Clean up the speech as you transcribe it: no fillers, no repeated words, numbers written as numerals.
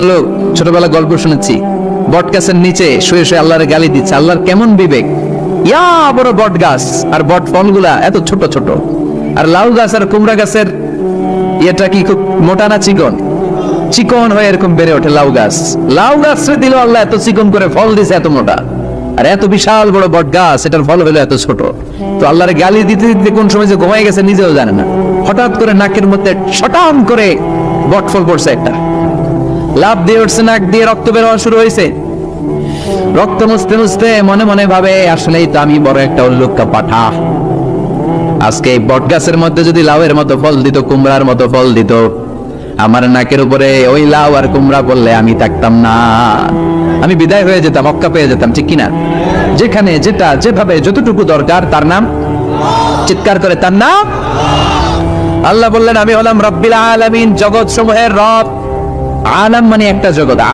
হলো ছোটবেলা গল্প শুনেছি, বট গাছের নিচে শুয়ে শুয়ে আল্লাহর গালি দিচ্ছে। আল্লাহর কেমন বিবেক, ইয়া বড় বট গাছ আর বট ফলগুলা এত ছোট ছোট, আর লাউ গাছ আর কুমড়া গাছের এটা কি খুব মোটা না চিকন? চিকন হয়ে এরকম বেড়ে ওঠে লাউ গাছ। লাউ গাছরে দিল আল্লাহ এত চিকন করে, ফল দিছে এত মোটা। আর এত বিশাল বড় বট গাছ, এটার ফল হলো এত ছোট। তো আল্লাহর গালি দিতে দিতে কোন সময় যে ঘুমাই গেছে নিজেও জানে না। হঠাৎ করে নাকের মধ্যে শটান করে বট ফল পড়ছে একটা, লাভ দিয়ে উঠছে, নাক দিয়ে রক্ত বের হওয়া শুরু হয়েছে। রক্ত মুছতে মুছতে মনে মনে ভাবে, আসলেই তো আমি বড় একটা উল্লুক্কা পাঠা। আজকে এই বট গাছের মধ্যে যদি লাউয়ের মতো ফল দিত, কুমড়ার মতো ফল দিত, আমার নাকের উপরে ওই লাউ আর কুমড়া বললে আমি থাকতাম না, আমি বিদায় হয়ে যেতাম, মক্কা পেয়ে যেতাম, ঠিক কিনা? যেখানে যেটা যেভাবে যতটুকু দরকার তার নাম, চিৎকার করে তার নাম। আল্লাহ বললেন আমি হলাম রব্বিল আলামিন, জগৎ সমূহের রব। আলাম মানে একটা জগৎ।